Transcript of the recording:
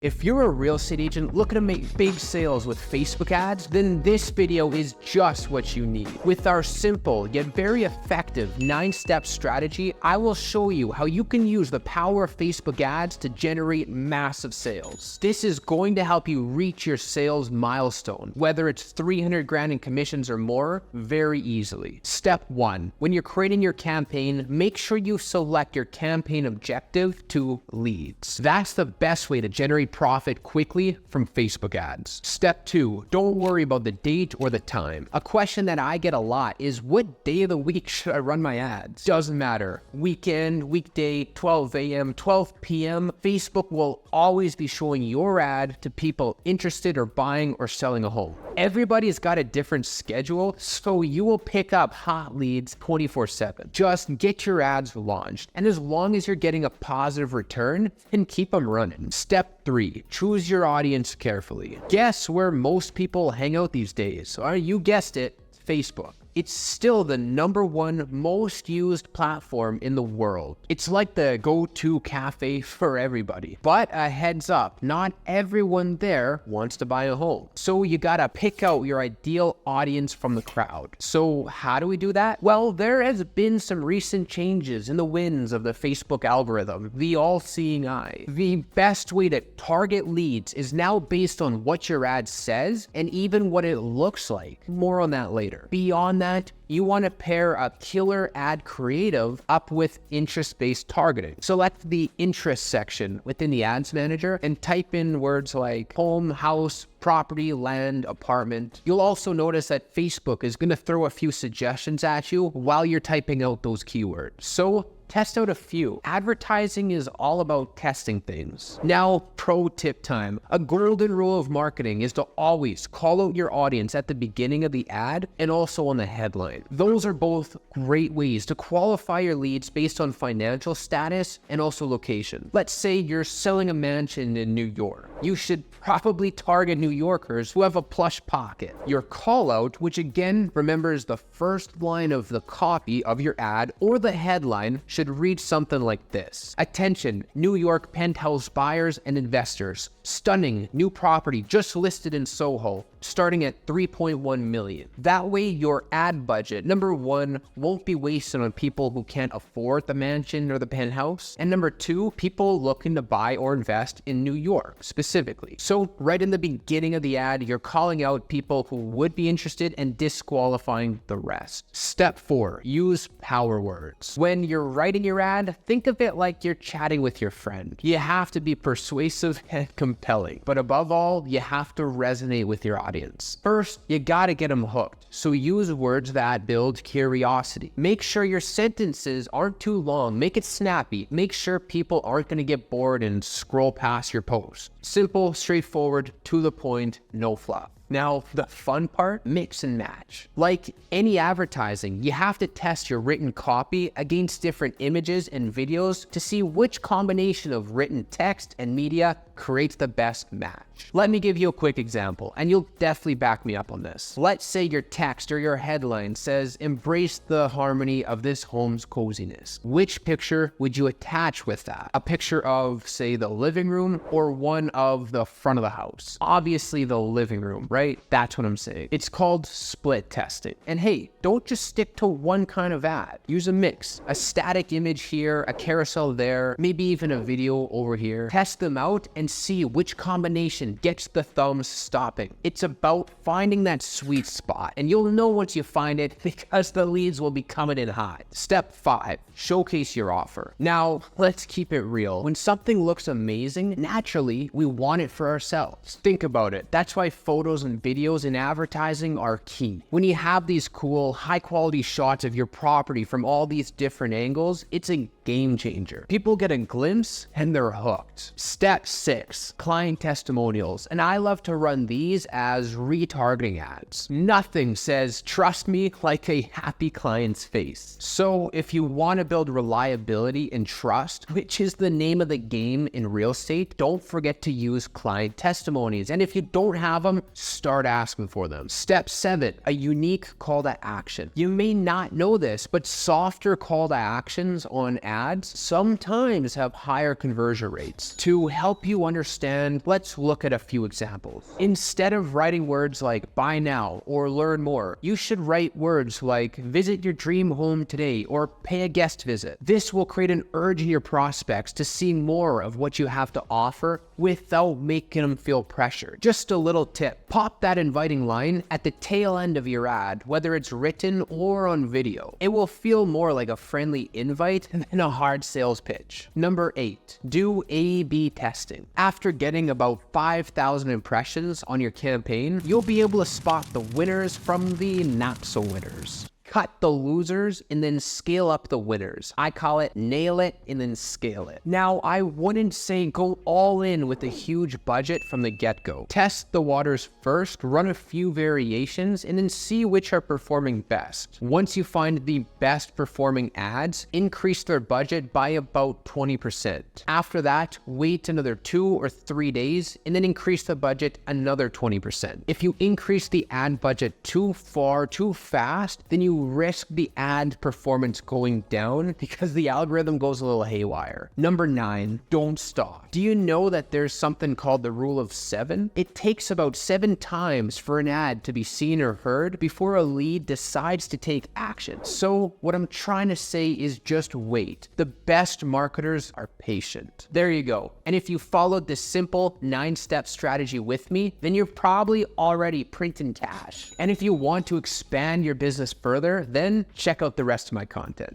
If you're a real estate agent looking to make big sales with Facebook ads, then this video is just what you need. With our simple yet very effective 9-step strategy, I will show you how you can use the power of Facebook ads to generate massive sales. This is going to help you reach your sales milestone, whether it's 300 grand in commissions or more, very easily. Step 1, when you're creating your campaign, make sure you select your campaign objective to leads. That's the best way to generate profit quickly from Facebook ads. Step 2, don't worry about the date or the time. A question that I get a lot is, what day of the week should I run my ads? Doesn't matter. Weekend, weekday, 12 a.m., 12 p.m., Facebook will always be showing your ad to people interested or buying or selling a home. Everybody's got a different schedule, so you will pick up hot leads 24/7. Just get your ads launched, and as long as you're getting a positive return, then keep them running. Step 3, choose your audience carefully. Guess where most people hang out these days? You guessed it, Facebook. It's still the #1 most used platform in the world. It's like the go-to cafe for everybody. But a heads up, not everyone there wants to buy a home. So you gotta pick out your ideal audience from the crowd. So how do we do that? Well, there has been some recent changes in the winds of the Facebook algorithm, the all-seeing eye. The best way to target leads is now based on what your ad says and even what it looks like. More on that later. Beyond that, you want to pair a killer ad creative up with interest-based targeting. Select the interest section within the ads manager and type in words like home, house, property, land, apartment. You'll also notice that Facebook is going to throw a few suggestions at you while you're typing out those keywords. So test out a few. Advertising is all about testing things. Now, pro tip time. A golden rule of marketing is to always call out your audience at the beginning of the ad and also on the headline. Those are both great ways to qualify your leads based on financial status and also location. Let's say you're selling a mansion in New York. You should probably target New Yorkers who have a plush pocket. Your call out, which again remembers the first line of the copy of your ad or the headline, should read something like this. Attention, New York penthouse buyers and investors. Stunning new property just listed in Soho, starting at 3.1 million. That way your ad budget, #1, won't be wasted on people who can't afford the mansion or the penthouse. And #2, people looking to buy or invest in New York specifically. So right in the beginning of the ad, you're calling out people who would be interested and disqualifying the rest. Step 4, use power words. When you're writing your ad, think of it like you're chatting with your friend. You have to be persuasive and compelling, but above all, you have to resonate with your audience. First, you gotta get them hooked, so use words that build curiosity. Make sure your sentences aren't too long, make it snappy, make sure people aren't gonna get bored and scroll past your post. Simple, straightforward, to the point, no fluff. Now, the fun part, mix and match. Like any advertising, you have to test your written copy against different images and videos to see which combination of written text and media creates the best match. Let me give you a quick example, and you'll definitely back me up on this. Let's say your text or your headline says, embrace the harmony of this home's coziness. Which picture would you attach with that? A picture of, say, the living room or one of the front of the house? Obviously the living room, right? That's what I'm saying. It's called split testing. And hey, don't just stick to one kind of ad. Use a mix. A static image here, a carousel there, maybe even a video over here. Test them out and see which combination gets the thumbs stopping. It's about finding that sweet spot, and you'll know once you find it because the leads will be coming in hot. Step 5, showcase your offer. Now, let's keep it real. When something looks amazing, naturally, we want it for ourselves. Think about it. That's why photos and videos in advertising are key. When you have these cool, high-quality shots of your property from all these different angles, it's a game changer. People get a glimpse and they're hooked. Step 6, client testimonials. And I love to run these as retargeting ads. Nothing says trust me like a happy client's face. So if you want to build reliability and trust, which is the name of the game in real estate, don't forget to use client testimonies. And if you don't have them, start asking for them. Step 7, a unique call to action. You may not know this, but softer call to actions on ads sometimes have higher conversion rates. To help you understand, let's look at a few examples. Instead of writing words like buy now or learn more, you should write words like visit your dream home today or pay a guest visit. This will create an urge in your prospects to see more of what you have to offer without making them feel pressured. Just a little tip, pop that inviting line at the tail end of your ad, whether it's written or on video. It will feel more like a friendly invite than a hard sales pitch. Number 8, do A/B testing. After getting about 5,000 impressions on your campaign, you'll be able to spot the winners from the not so winners. Cut the losers and then scale up the winners. I call it nail it and then scale it. Now, I wouldn't say go all in with a huge budget from the get-go. Test the waters first, run a few variations, and then see which are performing best. Once you find the best performing ads, increase their budget by about 20%. After that, wait another 2 or 3 days and then increase the budget another 20%. If you increase the ad budget too far, too fast, then you risk the ad performance going down because the algorithm goes a little haywire. Number 9, don't stop. Do you know that there's something called the rule of 7? It takes about 7 times for an ad to be seen or heard before a lead decides to take action. So what I'm trying to say is just wait. The best marketers are patient. There you go. And if you followed this simple 9-step strategy with me, then you're probably already printing cash. And if you want to expand your business further, then check out the rest of my content.